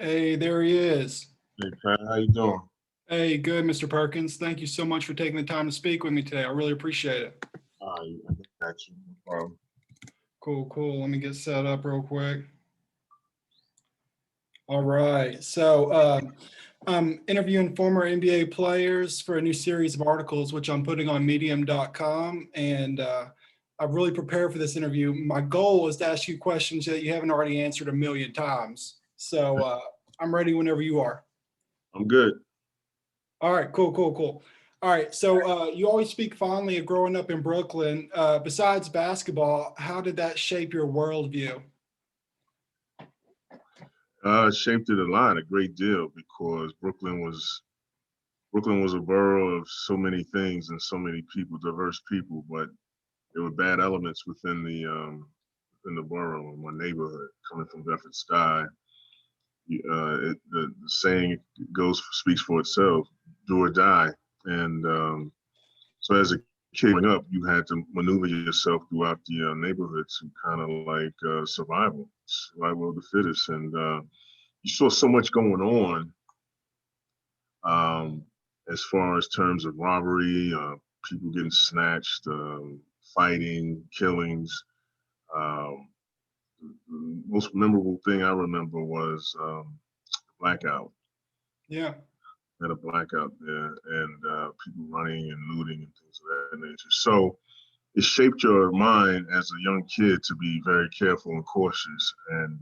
Hey, there he is. Hey Pat, how you doing? Hey, good, Mr. Perkins. Thank you so much for taking the time to speak with me today. I really appreciate it. I got you. No problem. Cool, cool. Let me get set up real quick. All right. I'm interviewing former NBA players for a new series of articles, which I'm putting on medium.com. And I've really prepared for this interview. My goal is to ask you questions that you haven't already answered a million times. I'm ready whenever you are. I'm good. All right, cool, cool, cool. All right, you always speak fondly of growing up in Brooklyn. Besides basketball, how did that shape your worldview? It shaped it a great deal, because Brooklyn was a borough of so many things and so many people, diverse people, but there were bad elements within the borough and my neighborhood. Coming from Bedford Sky, the saying goes speaks for itself: "Do or die." And so, as a kid growing up, you had to maneuver yourself throughout the neighborhood to kind of like survival of the fittest. And you saw so much going on, um, as far as terms of robbery, people getting snatched, fighting, killings. Um, the most memorable thing I remember was blackout. Yeah, Had a blackout there, and people running and looting and things of that nature. So it shaped your mind as a young kid to be very careful and cautious. And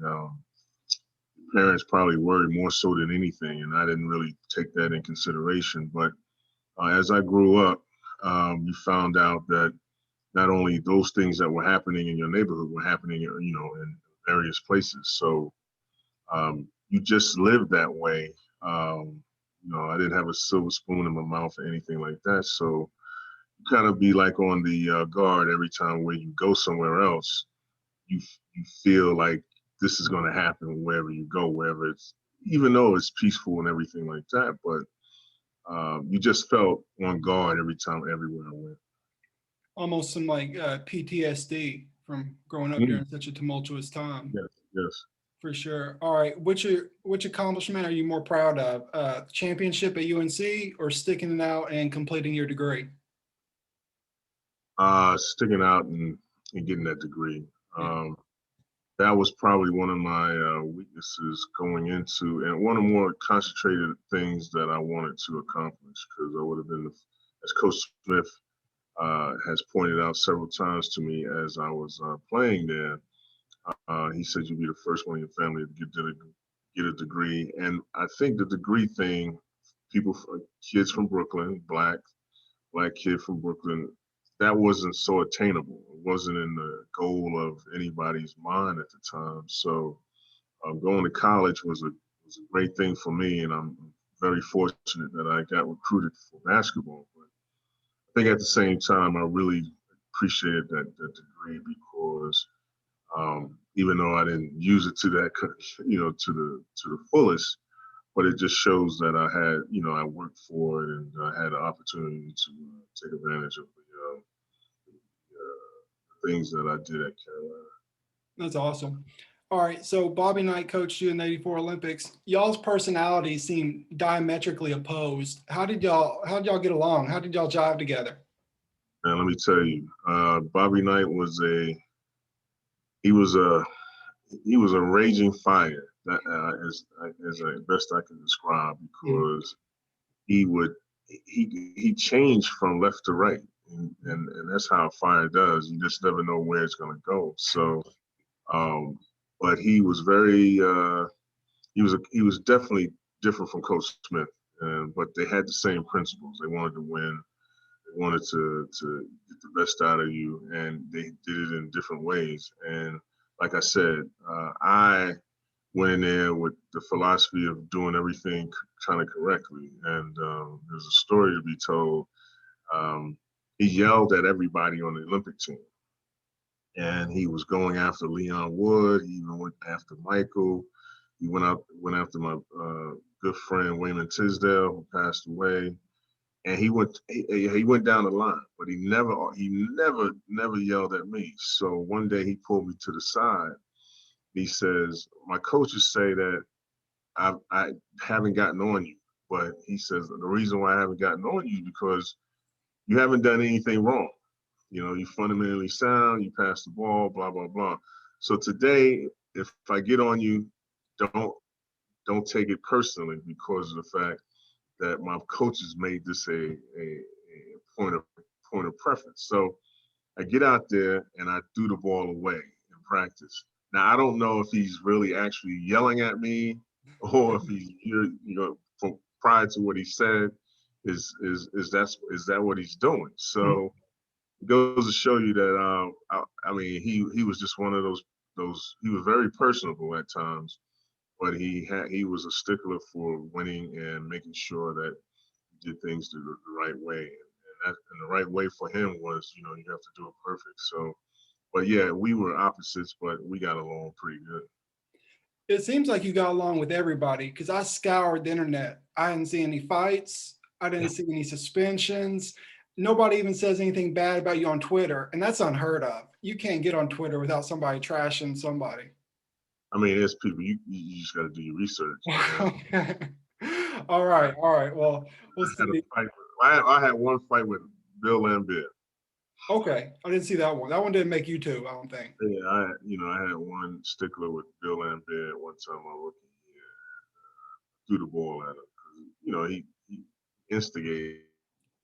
parents probably worried more so than anything, and I didn't really take that in consideration. But as I grew up, you found out that not only those things that were happening in your neighborhood were happening, in various places. So you just lived that way. I didn't have a silver spoon in my mouth or anything like that. So you kind of be like on the guard every time where you go somewhere else. You feel like this is going to happen wherever you go, wherever it's, even though it's peaceful and everything like that. But you just felt on guard every time, everywhere I went. almost some like PTSD from growing up Mm, during such a tumultuous time, yes, yes. for sure. All right, which accomplishment are you more proud of? Championship at UNC or sticking it out and completing your degree? Sticking out and getting that degree. Yeah. Um, that was probably one of my weaknesses going into, and one of the more concentrated things that I wanted to accomplish, because I would have been, as Coach Smith has pointed out several times to me as I was playing there. He said, "You'll be the first one in your family to get a degree." And I think the degree thing, people, kids from Brooklyn, black kid from Brooklyn, that wasn't so attainable. It wasn't in the goal of anybody's mind at the time. So going to college was a great thing for me, and I'm very fortunate that I got recruited for basketball. But I think at the same time, I really appreciated that degree, because even though I didn't use it to that, to the fullest, but it just shows that I worked for it, and I had an opportunity to take advantage of the things that I did at Carolina. That's awesome. All right, so Bobby Knight coached you in the '84 Olympics. Y'all's personalities seem diametrically opposed. How did y'all get along? How did y'all jive together? And let me tell you, Bobby Knight he was a he was a raging fire. That as best I can describe, Mm. because he would he changed from left to right, and that's how fire does. You just never know where it's going to go. So, um, but he was very he was definitely different from Coach Smith, but they had the same principles. They wanted to win. They wanted to get the best out of you, and they did it in different ways. And like I said, I went in there with the philosophy of doing everything kind of correctly. And there's a story to be told. Um, he yelled at everybody on the Olympic team, and he was going after Leon Wood. He even went after Michael. He went after my good friend Wayman Tisdale, who passed away. And he went down the line, but he never yelled at me. So one day he pulled me to the side. He says, "My coaches say that I haven't gotten on you. But he says, the reason why I haven't gotten on you is because you haven't done anything wrong. You know, you're fundamentally sound, you pass the ball, blah, blah, blah. So today, if I get on you, don't take it personally because of the fact that my coaches made this a point of preference. So I get out there and I threw the ball away in practice. Now I don't know if he's really actually yelling at me or if he's from prior to what he said is that what he's doing. So it goes to show you that I mean he was just one of those he was very personable at times, but he was a stickler for winning and making sure that he did things the right way. And the right way for him was, you have to do it perfect. So, but yeah, we were opposites, but we got along pretty good. It seems like you got along with everybody because I scoured the internet. I didn't see any fights. I didn't see any suspensions. Nobody even says anything bad about you on Twitter, and that's unheard of. You can't get on Twitter without somebody trashing somebody. I mean, there's people you just got to do your research. Okay. All right. Well, we'll see. I had one fight with Bill Lambert. Okay, I didn't see that one. That one didn't make YouTube, I don't think. Yeah, I had one stickler with Bill Lambert one time I looked threw the ball at him. He instigated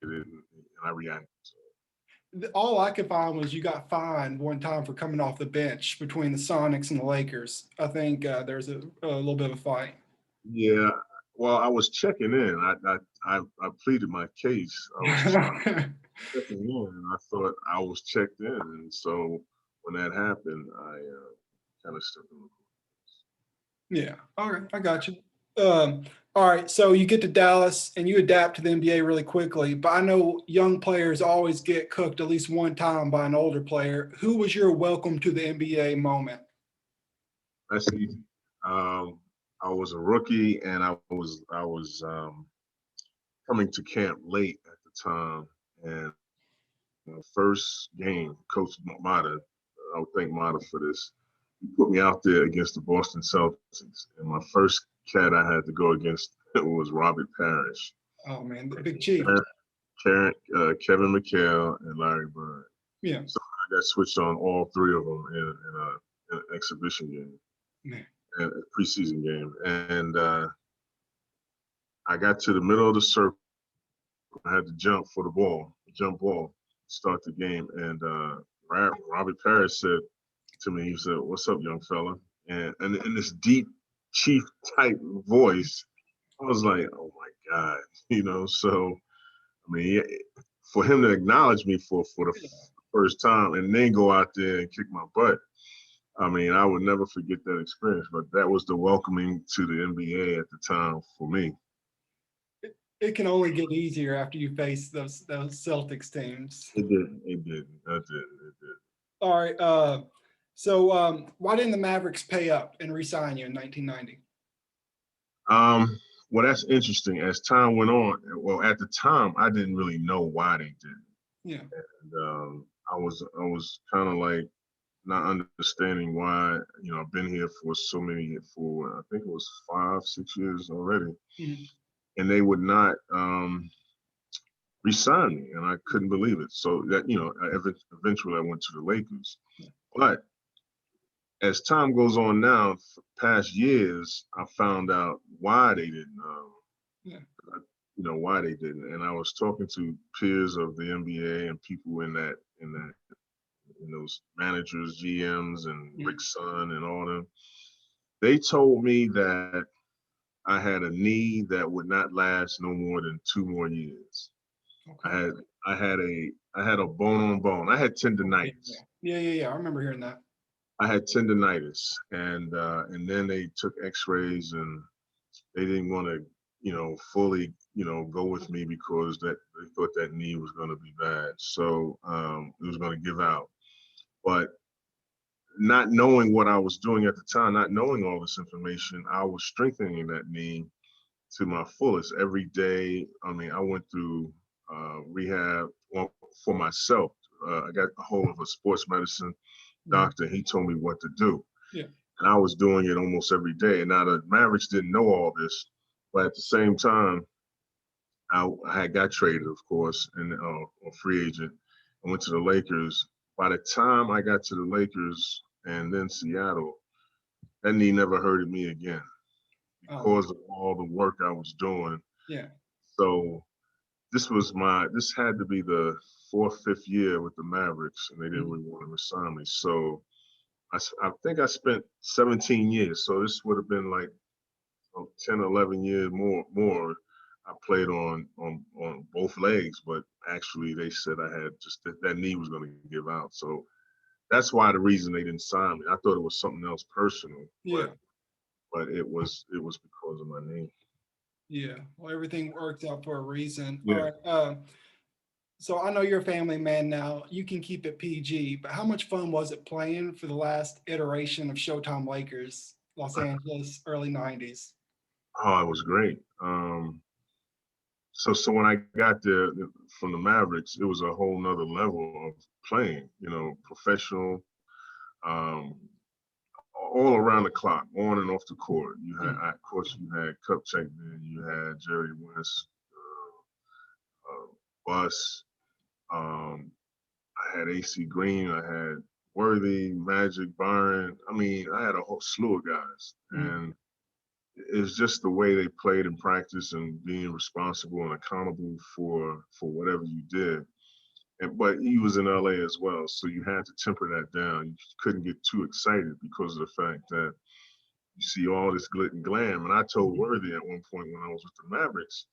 it and I reacted. So. All I could find was you got fined one time for coming off the bench between the Sonics and the Lakers. I think there's a little bit of a fight. Yeah, well, I was checking in. I pleaded my case. I was checking in, and I thought I was checked in, and so when that happened, I kind of stepped in the court. Yeah. All right, I got you. All right, so you get to Dallas and you adapt to the NBA really quickly, but I know young players always get cooked at least one time by an older player. Who was your welcome to the NBA moment? That's easy. I was a rookie, and I was coming to camp late at the time, and the first game, Coach Mata, I would thank Mata for this. He put me out there against the Boston Celtics, and my first cat I had to go against was Robert Parrish. Oh man, the big chief. Kevin McHale, and Larry Bird. Yeah. So I got switched on all three of them in an exhibition game, and a preseason game, and I got to the middle of the circle. I had to jump for the jump ball, start the game, and Robert Parrish said to me, he said, "What's up, young fella?" And in this deep chief type voice, I was like, "Oh my God," So I mean, for him to acknowledge me for the first time and then go out there and kick my butt, I mean, I would never forget that experience. But that was the welcoming to the NBA at the time for me. It can only get easier after you face those Celtics teams. It did. All right. So why didn't the Mavericks pay up and re-sign you in 1990? Well, that's interesting. As time went on, well, at the time, I didn't really know why they didn't. Yeah. And I was kind of like not understanding why. I've been here for I think it was 5-6 years already, and they would not re-sign me, and I couldn't believe it. So that eventually I went to the Lakers, but as time goes on now, past years, I found out why they didn't. Why they didn't. And I was talking to peers of the NBA and people in those managers, GMs, and Rick Son and all them. They told me that I had a knee that would not last no more than 2 more years. Okay. I had a bone on bone. I had tendonitis. Yeah. I remember hearing that. I had tendonitis, and then they took X-rays, and they didn't want to, fully, go with me because they thought that knee was going to be bad, so it was going to give out. But not knowing what I was doing at the time, not knowing all this information, I was strengthening that knee to my fullest every day. I mean, I went through rehab for myself. I got a hold of a sports medicine doctor. He told me what to do. Yeah. and I was doing it almost every day. Now the Mavericks didn't know all this, but at the same time, I had got traded, of course, and a free agent. I went to the Lakers. By the time I got to the Lakers and then Seattle, that knee never hurted me again Oh, because of all the work I was doing. yeah. So this had to be the fourth, fifth year with the Mavericks, and they didn't really want to sign me. So I think I spent 17 years. So this would have been like 10, 11 years more. I played on both legs, but actually they said I had just that knee was going to give out. So that's why the reason they didn't sign me. I thought it was something else personal, Yeah. but it was because of my knee. Yeah. Well, everything works out for a reason. All Yeah. right. So I know you're a family man now. You can keep it PG, but how much fun was it playing for the last iteration of Showtime Lakers, Los Angeles, early 90s? Oh, it was great. So when I got there from the Mavericks, it was a whole nother level of playing, professional, um, all around the clock, on and off the court. You had, Mm. of course, you had Kupchak there, you had Jerry West, Bus. Um, I had AC Green, I had Worthy, Magic, Byron. I mean, I had a whole slew of guys, Mm. and it's just the way they played in practice and being responsible and accountable for whatever you did. But he was in LA as well, so you had to temper that down. You couldn't get too excited because of the fact that you see all this glit and glam. And I told Worthy at one point when I was with the Mavericks,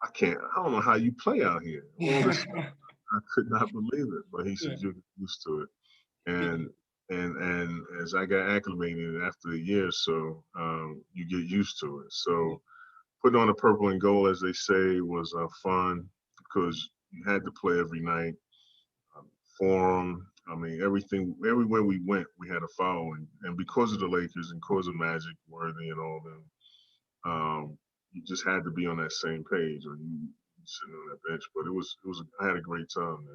I don't know how you play out here. All this stuff, I could not believe it. But he said, Yeah. you'll get used to it. Yeah. And as I got acclimated after a year or so, you get used to it. So putting on the purple and gold, as they say, was fun because you had to play every night. Forum, I mean, everywhere we went, we had a following. And because of the Lakers and because of Magic, Worthy, and all them, you just had to be on that same page, or you sitting on that bench. But I had a great time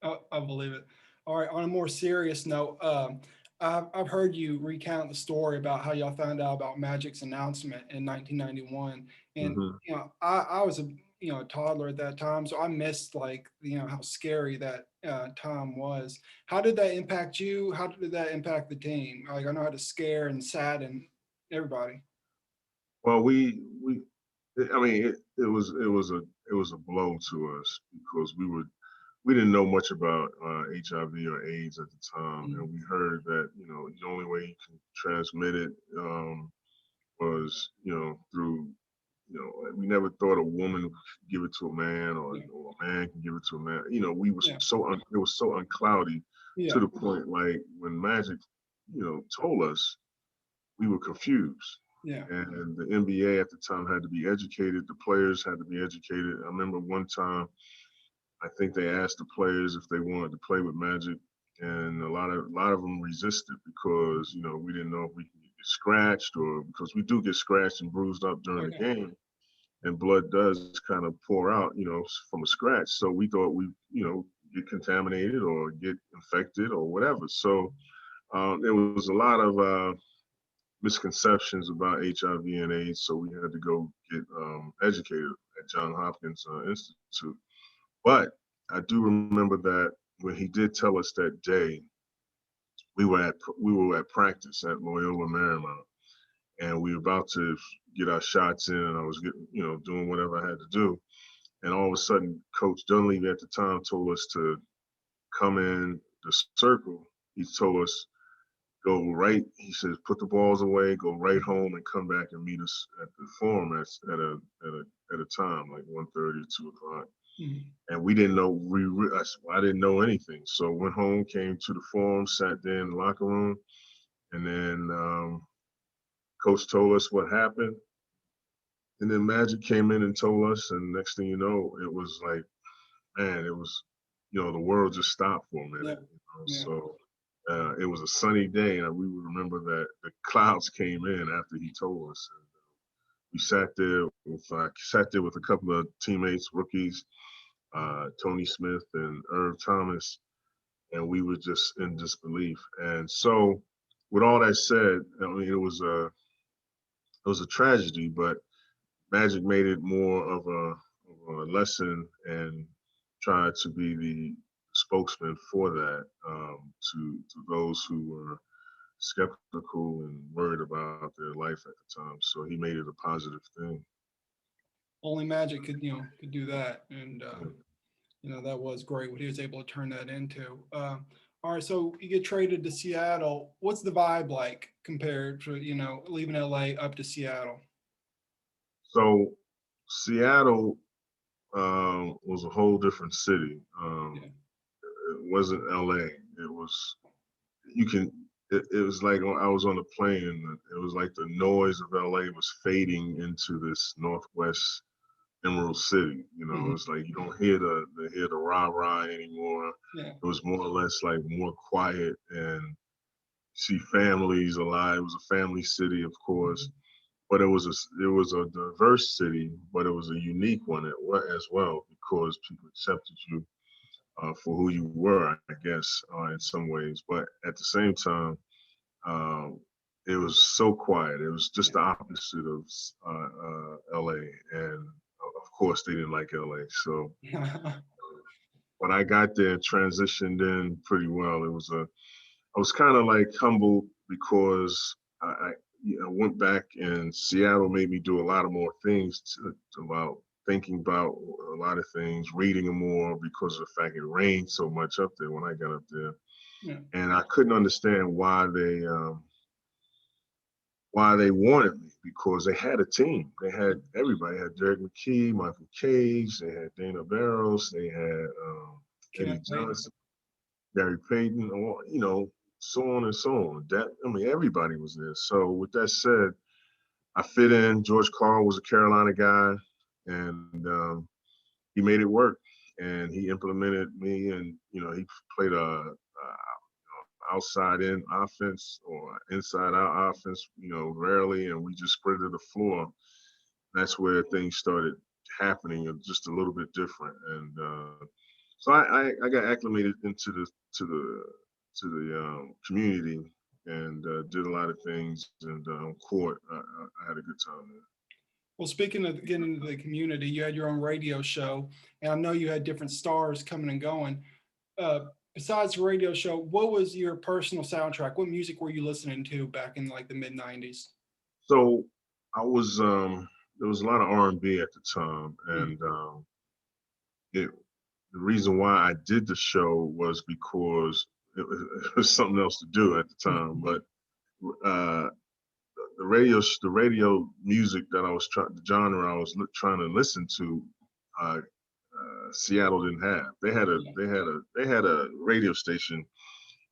there. I believe it. All right. On a more serious note, I've heard you recount the story about how y'all found out about Magic's announcement in 1991, and Hmm. I was a toddler at that time, so I missed like how scary that time was. How did that impact you? How did that impact the team? Like I know how to scare and sadden everybody. Well, I mean, it was a blow to us because we didn't know much about HIV or AIDS at the time, Mm. and we heard that the only way you can transmit it was through we never thought a woman could give it to a man Yeah. or a man can give it to a man. Yeah. It was so uncloudy to Yeah. the point like when Magic told us, we were confused. Yeah. And the NBA at the time had to be educated. The players had to be educated. I remember one time, I think they asked the players if they wanted to play with Magic, and a lot of them resisted because we didn't know if we could get scratched, or because we do get scratched and bruised up during the Okay. game, and blood does kind of pour out, from a scratch. So we thought we, get contaminated or get infected or whatever. So there was a lot of misconceptions about HIV and AIDS, so we had to go get educated at Johns Hopkins Institute. But I do remember that when he did tell us that day, we were at practice at Loyola Marymount, and we were about to get our shots in, and I was getting, doing whatever I had to do, and all of a sudden, Coach Dunleavy at the time told us to come in the circle. He told us go right. He says, put the balls away, go right home, and come back and meet us at the forum at a time like 1:30 or 2 o'clock. Mhm. And we didn't know. I didn't know anything. So went home, came to the forum, sat there in the locker room, and then coach told us what happened. And then Magic came in and told us, and next thing you know, it was like, man, it was, the world just stopped for a Yeah. minute. Yeah. So it was a sunny day, and we remember that the clouds came in after he told us. And we sat there with a couple of teammates, rookies, Tony Smith and Irv Thomas, and we were just in disbelief. And so with all that said, I mean, it was a tragedy, but Magic made it more of a lesson and tried to be the spokesman for that, to those who were skeptical and worried about their life at the time. So he made it a positive thing. Only Magic could, could do that. And, that was great what he was able to turn that into. All right, so you get traded to Seattle. What's the vibe like compared to, leaving LA up to Seattle? So Seattle was a whole different city. Yeah. It wasn't LA. It was you can. It was like I was on a plane, and it was like the noise of LA was fading into this Northwest Emerald City. Mhm. It's like you don't hear the rah rah anymore. Yeah. It was more or less like more quiet and see families alive. It was a family city, of course, but it was a diverse city, but it was a unique one as well because people accepted you for who you were, I guess, in some ways. But at the same time, um, it was so quiet. It was just the opposite of LA, and of course, they didn't like LA. So Yeah. when I got there, transitioned in pretty well. I was kind of like humbled because I went back and Seattle made me do a lot of more things about thinking about a lot of things, reading more because of the fact it rained so much up there when I got up there, Yeah. and I couldn't understand why they wanted me because they had a team. They had everybody. They had Derek McKee, Michael Cage, they had Dana Barros, they had Eddie Kenneth Payne. Johnson, Gary Payton, or so on and so on. Everybody was there. So with that said, I fit in. George Carl was a Carolina guy, and he made it work. And he implemented me, and he played a outside in offense or inside out offense, rarely, and we just spread the floor. That's where things started happening just a little bit different. And so I got acclimated into the community and did a lot of things. And on court, I had a good time there. Well, speaking of getting into the community, you had your own radio show, and I know you had different stars coming and going. Uh, Besides the radio show, what was your personal soundtrack? What music were you listening to back in like the mid '90s? So I was there was a lot of R&B at the time, Mm. and it the reason why I did the show was because it was something else to do at the time. But uh, the radio music that I was trying, the genre I was trying to listen to, Seattle didn't have. Yeah. They had a radio station,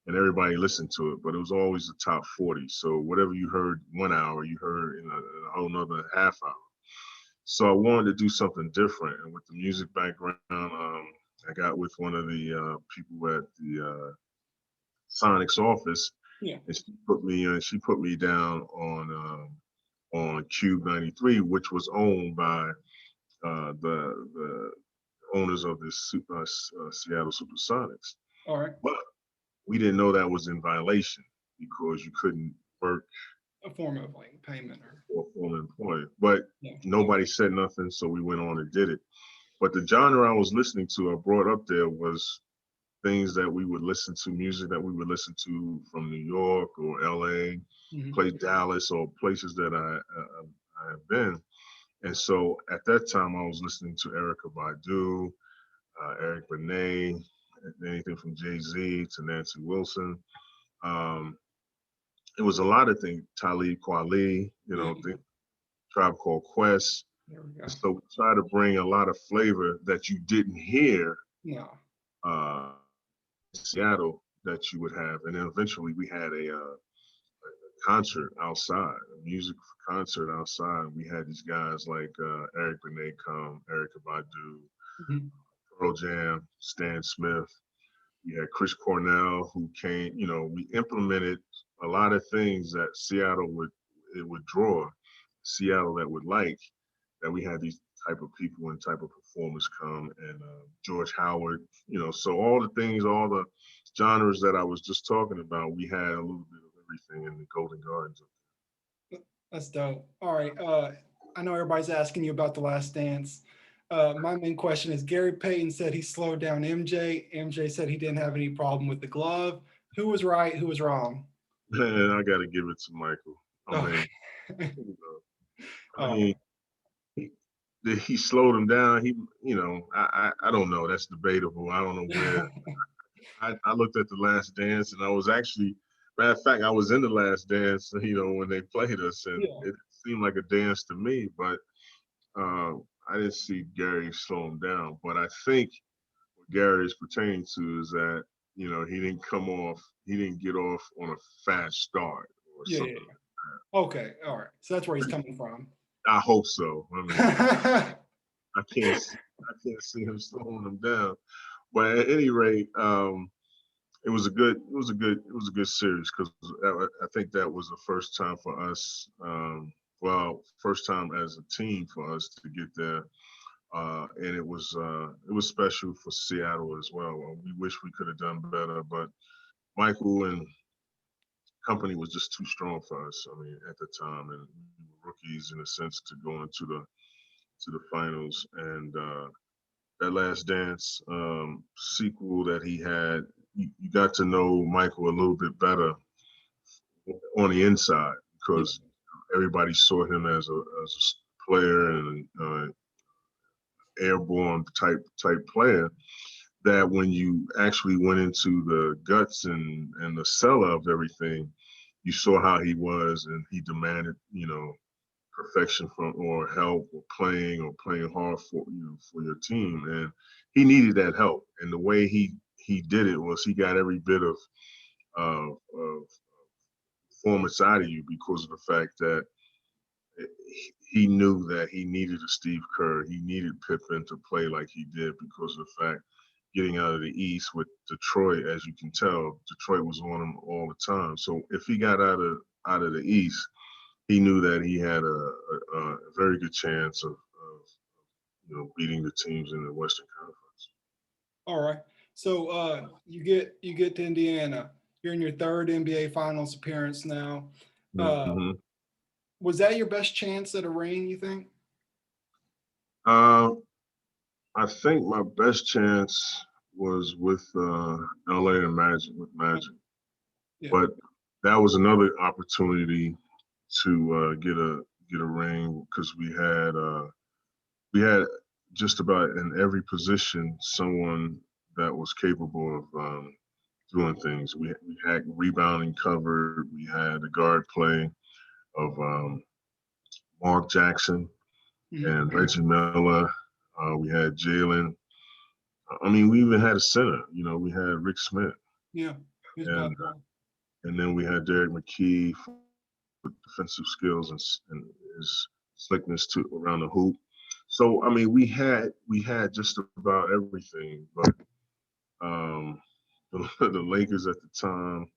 and everybody listened to it, but it was always the top 40. So whatever you heard 1 hour, you heard in a whole nother half hour. So I wanted to do something different, and with the music background, I got with one of the people at the Sonic's office, Yeah. and she put me down on Cube 93, which was owned by the owners of the Seattle Supersonics. All right. But we didn't know that was in violation because you couldn't work A form of like payment or for full employment. But yeah. nobody said nothing, so we went on and did it. But the genre I was listening to, I brought up there was things that we would listen to, music that we would listen to from New York or LA, Mhm. play Dallas or places that I have been. And so at that time, I was listening to Erykah Badu, Eric Benet, anything from Jay-Z to Nancy Wilson. Um, it was a lot of things, Talib Kweli, Yeah. Tribe Called Quest. There we go. And so we try to bring a lot of flavor that you didn't hear No. uh, Seattle that you would have. And then eventually we had a concert outside, a music concert outside. We had these guys like Eric Benet come, Erykah Badu, Mhm. Pearl Jam, Stan Smith. We had Chris Cornell who came, we implemented a lot of things that it would draw Seattle that would like, that we had these type of people and type of performers come, and George Howard, so all the things, all the genres that I was just talking about, we had a little bit of everything in the Golden Gardens. That's dope. All right. I know everybody's asking you about The Last Dance. My main question is Gary Payton said he slowed down MJ. MJ said he didn't have any problem with the glove. Who was right? Who was wrong? Man, I got to give it to Michael. I Okay. mean, you know, I All mean, he, he slowed him down. I don't know. That's debatable. I don't know where. right. I looked at The Last Dance, and I was actually, matter of fact, I was in The Last Dance, when they played us, and Yeah. it seemed like a dance to me, but uh, I didn't see Gary slow him down. But I think what Gary is pertaining to is that, he didn't get off on a fast start or Yeah. something. Yeah. Okay. All right. So that's where he's coming from. I hope so. I mean, Yeah. I can't see him slowing him down. But at any rate, it was a good series because I think that was the first time for us. First time as a team for us to get there, and it was special for Seattle as well. We wish we could have done better, but Michael and company was just too strong for us. I mean, at the time, and we were rookies in a sense to go into the finals, and that Last Dance sequel that he had, you got to know Michael a little bit better on the inside because everybody saw him as a player and airborne type player. That when you actually went into the guts and the cellar of everything, you saw how he was, and he demanded, perfection from or help or playing hard for your team, and he needed that help. And the way he did it was he got every bit of performance out of you because of the fact that he knew that he needed a Steve Kerr, he needed Pippen to play like he did because of the fact getting out of the East with Detroit, as you can tell, Detroit was on him all the time. So if he got out of the East, he knew that he had a very good chance of beating the teams in the Western Conference. All right. So you get to Indiana. You're in your third NBA Finals appearance now. Uh, Mm-hmm. was that your best chance at a ring? You think? uh, I think my best chance was with LA and Magic, with Magic, Yeah. but that was another opportunity to get a ring because we had just about in every position someone that was capable of doing things. We had rebounding covered. We had the guard play of Mark Jackson Mhm. and Reggie Miller. We had Jalen. I mean, we even had a center. We had Rick Smith, Yeah. He was a bad and boy. and then we had Derek McKee with defensive skills and his slickness to around the hoop. So I mean, we had just about everything, but um, the Lakers at the time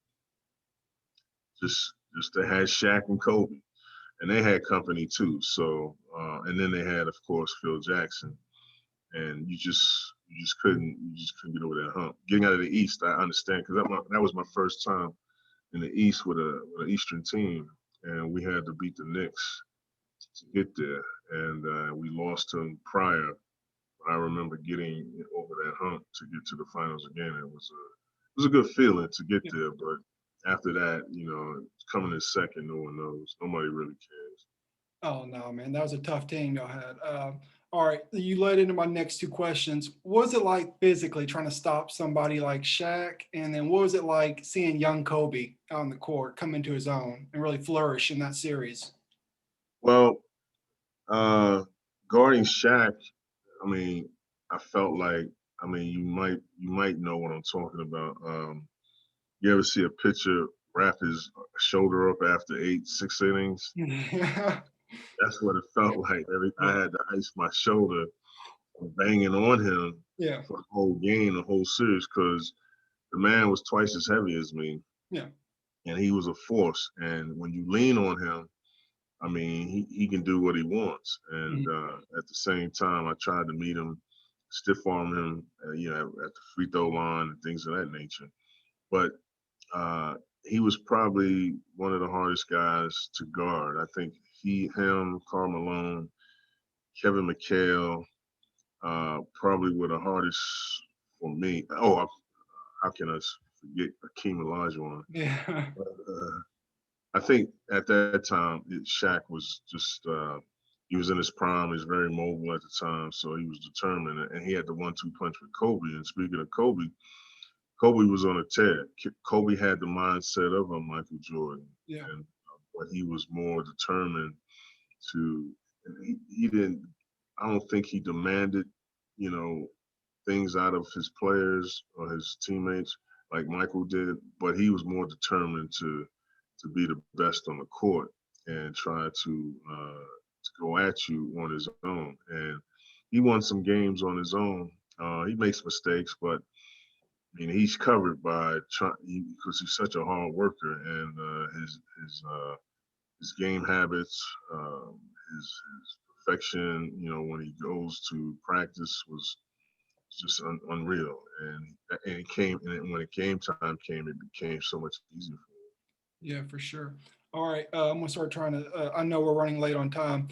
just they had Shaq and Kobe, and they had company too. So and then they had, of course, Phil Jackson, and you just couldn't get over that hump. Getting out of the East, I understand because that was my first time in the East with an Eastern team, and we had to beat the Knicks to get there, and we lost to them prior. I remember getting over that hump to get to the finals again. It was a good feeling to get Yeah. there, but after that, coming in second, no one knows. Nobody really cares. Oh no, man, that was a tough team y'all had. All right, you led into my next two questions. What was it like physically trying to stop somebody like Shaq, and then what was it like seeing young Kobe out on the court come into his own and really flourish in that series? Well, uh, guarding Shaq, I mean, I felt like, I mean, you might know what I'm talking about. You ever see a pitcher wrap his shoulder up after 6 innings? Yeah, That's what it felt like. I had to ice my shoulder banging on him yeah, for the whole game, the whole series, because the man was twice as heavy as me, yeah. and he was a force. And when you lean on him, I mean, he can do what he wants. And Mhm. at the same time, I tried to meet him, stiff arm him, at the free throw line and things of that nature. But he was probably one of the hardest guys to guard. I think him, Karl Malone, Kevin McHale, probably were the hardest for me. Oh, how can I forget Akeem Olajuwon? Yeah. But, I think at that time, Shaq was just, he was in his prime. He was very mobile at the time, so he was determined. And he had the 1-2 punch with Kobe. And speaking of Kobe, Kobe was on a tear. Kobe had the mindset of a Michael Jordan, Yeah. and but he was more determined to. He didn't. I don't think he demanded, you know, things out of his players or his teammates like Michael did, but he was more determined to be the best on the court and try to go at you on his own. And he won some games on his own. He makes mistakes, but I mean, he's covered by because he's such a hard worker, and his game habits, his perfection. You know, when he goes to practice was just unreal, and it came. And when it game time came, it became so much easier for him. Yeah, for sure. All right, I'm gonna start trying to. I know we're running late on time.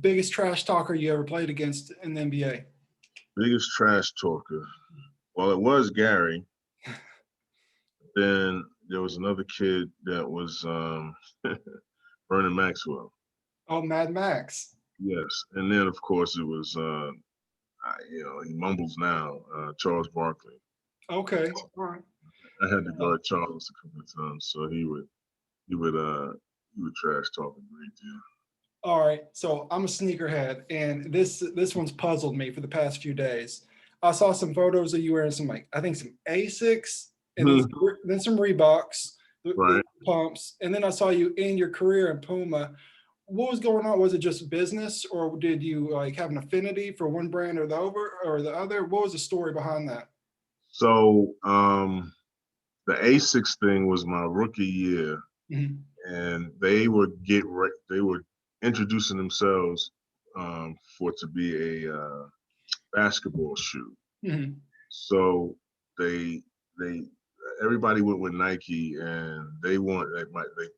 Biggest trash talker you ever played against in the NBA? Biggest trash talker. Well, it was Gary. Then there was another kid that was Vernon Maxwell. Oh, Mad Max. Yes, and then of course it was he mumbles now, Charles Barkley. Okay. All right. I had to guard Charles a couple of times, so he would trash talk a great deal. All right. So I'm a sneakerhead, and this one's puzzled me for the past few days. I saw some photos of you wearing some I think some Asics, and then some Reeboks, the Right. pumps, and then I saw you in your career in Puma. What was going on? Was it just business, or did you like have an affinity for one brand or the other? What was the story behind that? So the A6 thing was my rookie year, Mhm. and they were introducing themselves for it to be a basketball shoe. Mhm. So they they everybody went with Nike, and they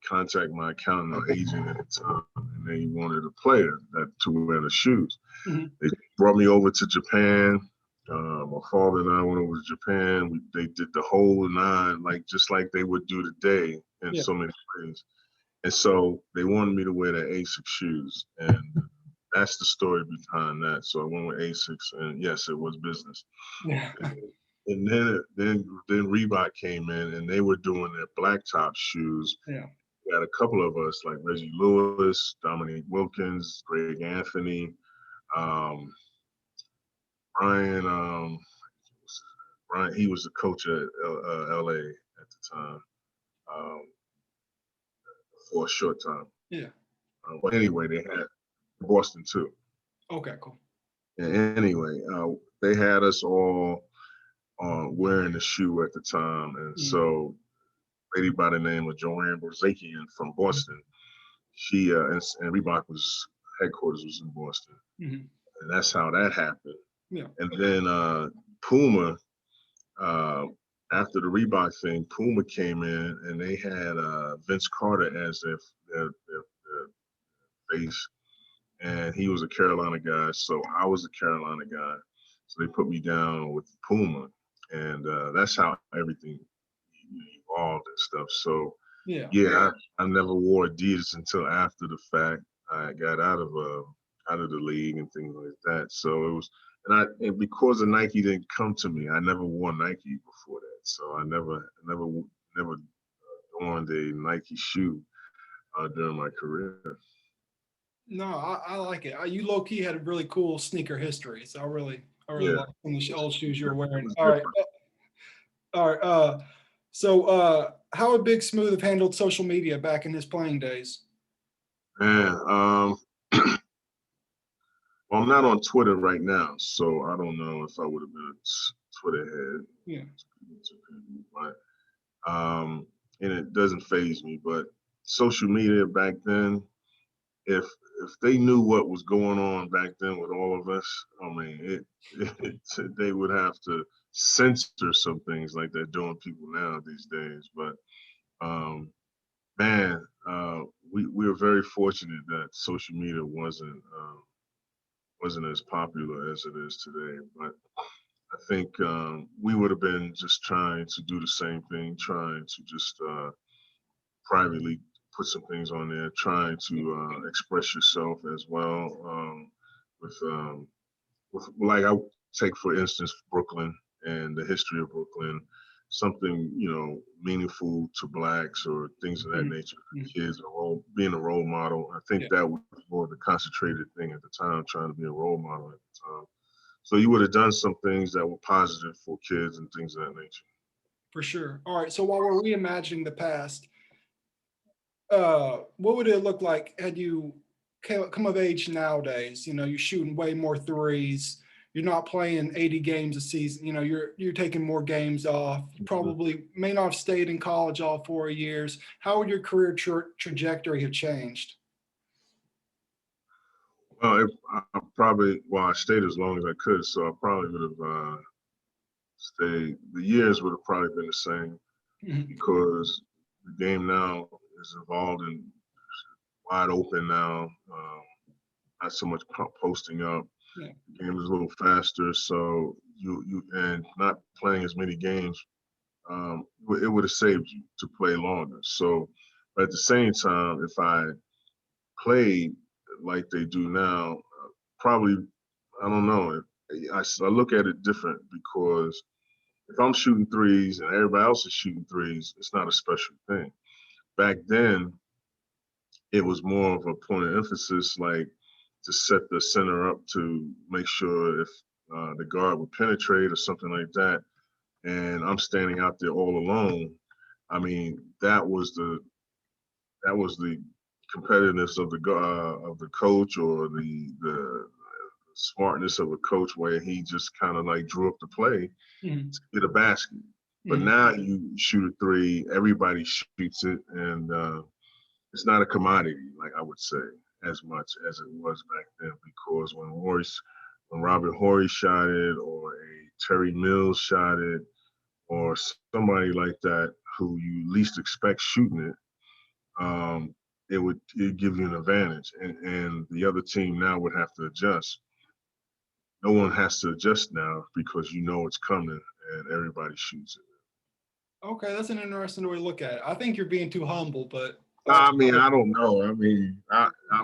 contact my accountant or agent at the time, and they wanted a player to wear the shoes. Mhm. They brought me over to Japan. My father and I went over to Japan. They did the whole nine, like just like they would do today in Yeah. so many ways. And so they wanted me to wear the Asics shoes, and that's the story behind that. So I went with Asics, and yes, it was business. Yeah. And then Reebok came in, and they were doing their black top shoes. Yeah. We had a couple of us like Reggie Lewis, Dominique Wilkins, Greg Anthony, um, Brian. Brian, he was the coach at LA at the time um, for a short time. Yeah. But anyway, they had Boston too. Okay. Cool. And anyway, they had us all wearing the shoe at the time, and Mhm. so lady by the name of Joanne Borzakian from Boston. She and Reebok was headquarters was in Boston, Mhm. and that's how that happened. Yeah. And then Puma, uh, after the Reebok thing, Puma came in and they had Vince Carter as their face, and he was a Carolina guy, so I was a Carolina guy. So they put me down with Puma, and that's how everything evolved and stuff. So Yeah. yeah, I never wore Adidas until after the fact. I got out of the league and things like that. So it was, and because the Nike didn't come to me, I never wore Nike before that. So I never owned a Nike shoe during my career. No, I like it. You low key had a really cool sneaker history, so I really Yeah, like some of the old shoes you were it wearing. was All right. different. All right. So how would Big Smooth have handled social media back in his playing days? Man, well, I'm not on Twitter right now, so I don't know if I would have been a Twitter head. Yeah. But and it doesn't phase me. But social media back then, if they knew what was going on back then with all of us, I mean, they would have to censor some things like they're doing people now these days. But Um, man, we were very fortunate that social media wasn't as popular as it is today. But I think we would have been just trying to do the same thing, trying to just privately put some things on there, trying to express yourself as well. With, like I take for instance Brooklyn and the history of Brooklyn, something meaningful to blacks or things of that Mhm. nature. Mhm. Kids, being a role model. I think Yeah, that was more the concentrated thing at the time, trying to be a role model at the time. So you would have done some things that were positive for kids and things of that nature. for sure. All right. So while we're reimagining the past, what would it look like had you come of age nowadays? You know, you're shooting way more threes. You're not playing 80 games a season. You know, you're taking more games off. You Mhm. probably may not have stayed in college all 4 years. How would your career trajectory have changed? Well, if I probably, well, I stayed as long as I could, so I probably would have stayed. The years would have probably been the same Mhm. because the game now is evolved and wide open now. Not so much posting up. Yeah. The game is a little faster, so you and not playing as many games, it would have saved you to play longer. So, but at the same time, if I played like they do now, probably I don't know. I look at it different because if I'm shooting threes and everybody else is shooting threes, it's not a special thing. Back then, it was more of a point of emphasis, like to set the center up to make sure if the guard would penetrate or something like that, and I'm standing out there all alone. I mean, that was the competitiveness of the coach or the smartness of a coach where he just kind of like drew up the play Mhm. to get a basket. But Mhm. now you shoot a three, everybody shoots it, and it's not a commodity, like I would say, as much as it was back then. Because when Robert Horry shot it, or a Terry Mills shot it, or somebody like that who you least expect shooting it, it give you an advantage, and the other team now would have to adjust. No one has to adjust now because you know it's coming and everybody shoots it. Okay, that's an interesting way to look at it. I think you're being too humble, but that's I mean, I don't know. I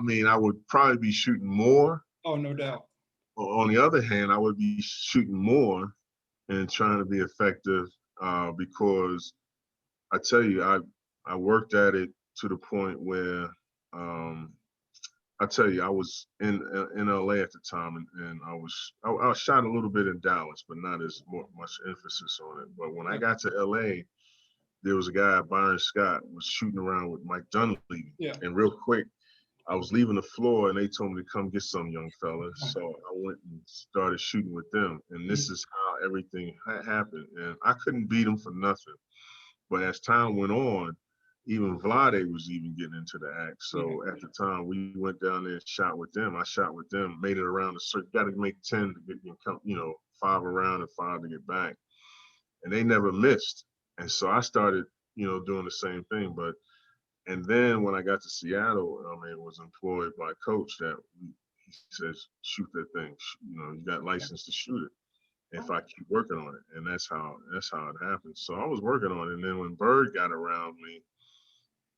mean, I would probably be shooting more. oh, no doubt. On the other hand, I would be shooting more and trying to be effective because I tell you, I worked at it to the point where um, I tell you, I was in LA at the time, and I shot a little bit in Dallas, but not as much emphasis on it. But when I Yeah, got to LA, there was a guy, Byron Scott, was shooting around with Mike Dunleavy, yeah. and real quick, I was leaving the floor, and they told me to come get some young fella. So I went and started shooting with them, and this Mhm. is how everything happened. And I couldn't beat them for nothing. But as time went on, even Vlade was even getting into the act. Yeah. So at the time, we went down there and shot with them. I shot with them, made it around the circuit. Got to make 10 to get, five around and five to get back. And they never missed. And so I started, doing the same thing. And then when I got to Seattle, I mean, was employed by a coach that he says, shoot that thing. You got license to shoot it if I keep working on it. And that's how it happened. So I was working on it. And then when Bird got around me,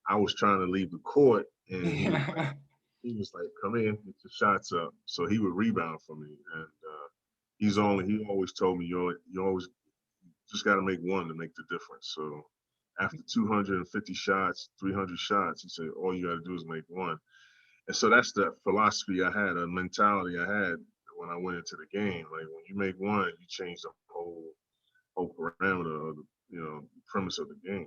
I was trying to leave the court, and Yeah. he was like, come in, get your shots up. So he would rebound for me. And That's awesome. he always told me, you always just got to make one to make the difference. So after 250 shots, 300 shots, he said, all you got to do is make one. And so that's the philosophy I had, a mentality I had when I went into the game. Like when you make one, you change the whole parameter of the premise of the game.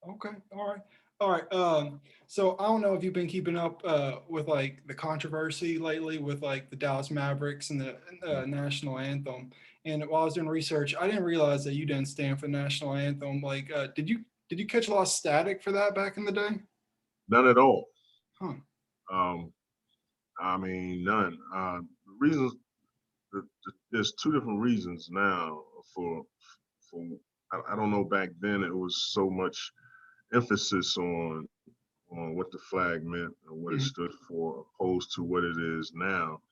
Okay. All right. All right. So I don't know if you've been keeping up with like the controversy lately with like the Dallas Mavericks and the national anthem. And while I was doing research, I didn't realize that you didn't stand for the national anthem. Like, did you catch a lot of static for that back in the day? None at all. Huh. Um, I mean, none. The reasons there's two different reasons now for I don't know. Back then, it was so much. emphasis on what the flag meant or what it Mhm. stood for, opposed to what it is now.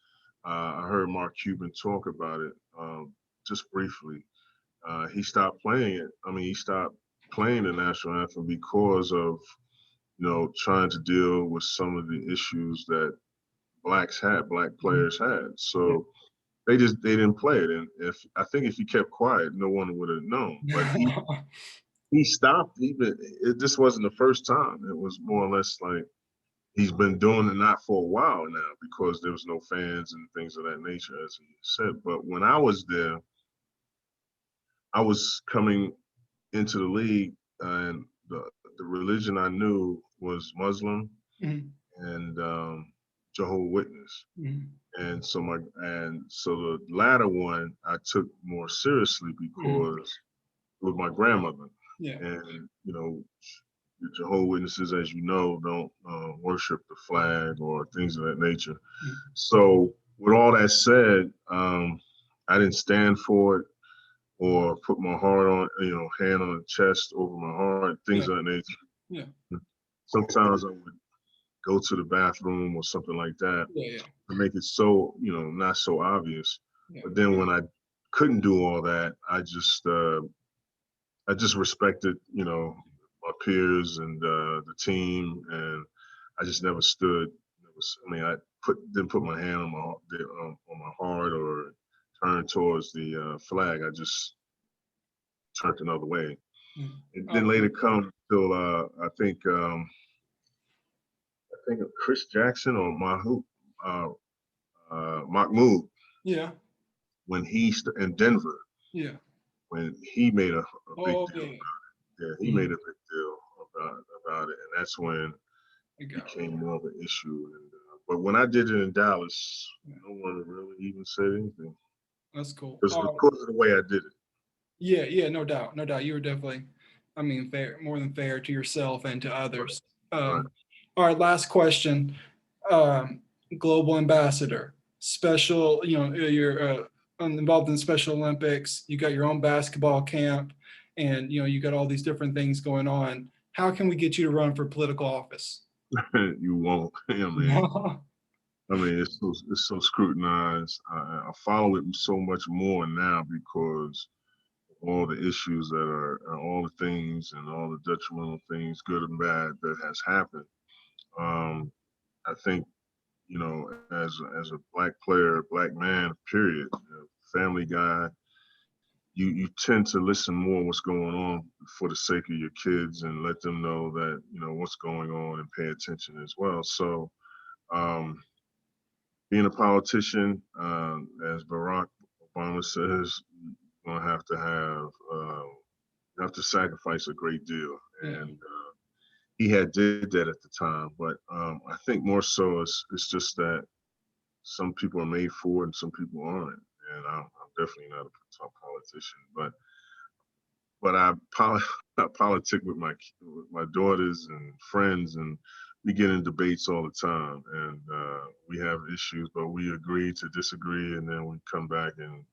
I heard Mark Cuban talk about it just briefly. He stopped playing it. I mean, he stopped playing the national anthem because of trying to deal with some of the issues that black Mhm. players had. Yeah. So they didn't play it. And if he kept quiet, no one would have known. But he stopped even. This wasn't the first time. It was more or less like he's been doing it not for a while now because there was no fans and things of that nature, as he said. But when I was there, I was coming into the league, and the religion I knew was Muslim Mhm. and Jehovah's Witness. Mhm. And so the latter one I took more seriously Mhm. because with my grandmother, Yeah. and the Jehovah's Witnesses, as you know, don't worship the flag or things of that nature. Mhm. So with all that said, I didn't stand for it or put my heart on, hand on the chest over my heart, things Yeah. of that nature. Yeah. Sometimes I would go to the bathroom or something like that Yeah. Yeah. to make it so, not so obvious. Yeah. But then when I couldn't do all that, I just respected, my peers and the team, and I just never stood. I mean, I didn't put my hand on my heart or turn towards the flag. I just turned another way. Mhm. It didn't Okay. later come till I think of Chris Jackson or uh, Mahmoud Yeah. when in Denver Yeah. when he made a big Oh, deal. yeah. Yeah, he made Mhm. a big deal about it, and that's when I it got it. became more of an issue. But when I did it in Dallas, Yeah. no one really even said anything That's cool. because of the way I did it. Yeah. Yeah. No doubt. No doubt. You were definitely, I mean, fair, more than fair to yourself and to Right, others. right. All right. Last question. Um, Global ambassador, special. You're involved in the Special Olympics. You got your own basketball camp, and you got all these different things going on. How can we get you to run for political office? You won't. Yeah, man. I mean, it's so scrutinized. I follow it so much more now because all the issues that are all the things and all the detrimental things, good and bad, that has happened. Um, I think as a black player, black man, period, family guy, you tend to listen more what's going on for the sake of your kids and let them know that what's going on and pay attention as well. So um, being a politician, as Barack Obama says, you're gonna have to sacrifice a great deal, Yeah. and he had did that at the time. But I think more so it's just that some people are made for it and some people aren't, and I'm definitely not a top politician, but I politic with my daughters and friends, and we get in debates all the time, and we have issues, but we agree to disagree, and then we come back and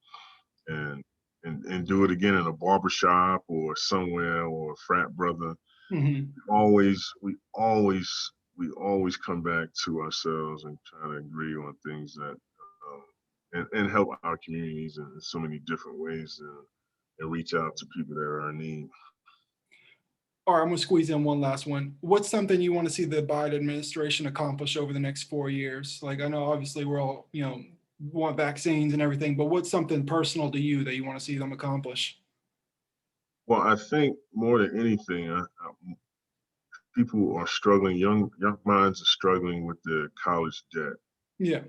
and do it again in a barbershop or somewhere or a frat brother. Hmm. We always come back to ourselves and try to agree on things that and help our communities in so many different ways and reach out to people that are in need. All right, I'm gonna squeeze in one last one. What's something you want to see the Biden administration accomplish over the next 4 years? Like, I know obviously we're all, want vaccines and everything, but what's something personal to you that you want to see them accomplish? Well, I think more than anything, people are struggling. Young minds are struggling with the college debt. Yeah.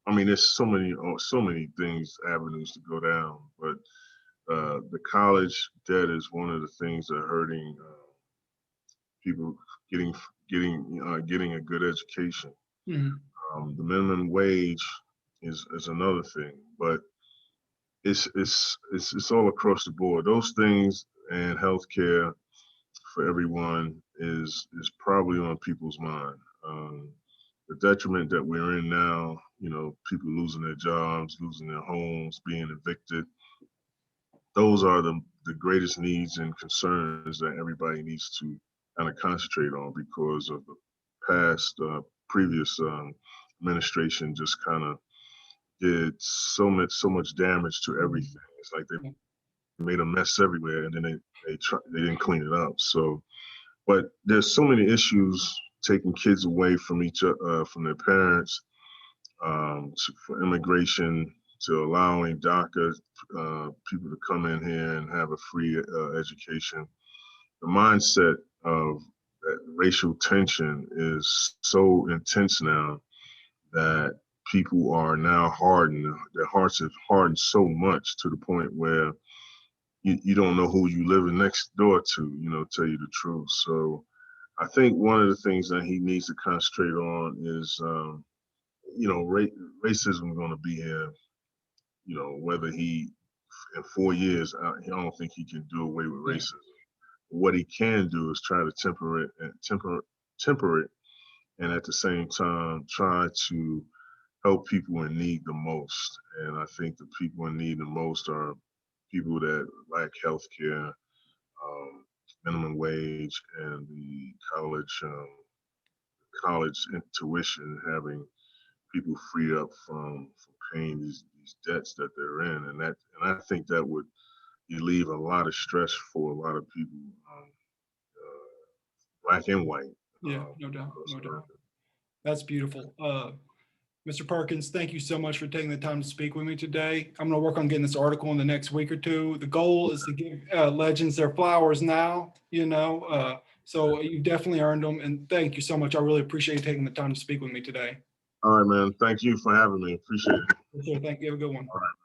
I mean, there's so many things, avenues to go down, but the college debt is one of the things that are hurting people getting getting a good education. Hmm. The minimum wage is another thing, but it's all across the board. Those things and healthcare for everyone is probably on people's mind. Um, the detriment that we're in now, people losing their jobs, losing their homes, being evicted. Those are the greatest needs and concerns that everybody needs to kind of concentrate on because of the past previous administration just kind of did so much damage to everything. It's like they made a mess everywhere, and then they didn't clean it up. So, but there's so many issues taking kids away from from their parents, for immigration, to allowing DACA people to come in here and have a free education. The mindset of that racial tension is so intense now that people are now hardened. Their hearts have hardened so much to the point where you don't know who you living next door to, tell you the truth. So I think one of the things that he needs to concentrate on is, racism is going to be here, whether in 4 years, I don't think he can do away with racism. What he can do is try to temper it, and at the same time try to help people in need the most. And I think the people in need the most are people that lack health care, minimum wage, and the college tuition, having people free up from paying these debts that they're in, and I think that would relieve a lot of stress for a lot of people, black and white. Yeah, no doubt, no doubt. That's beautiful. Mr. Perkins, thank you so much for taking the time to speak with me today. I'm going to work on getting this article in the next week or two. The goal is to give legends their flowers now, so you definitely earned them. And thank you so much. I really appreciate you taking the time to speak with me today. All right, man. Thank you for having me. Appreciate it. Sure, thank you. Have a good one. All right.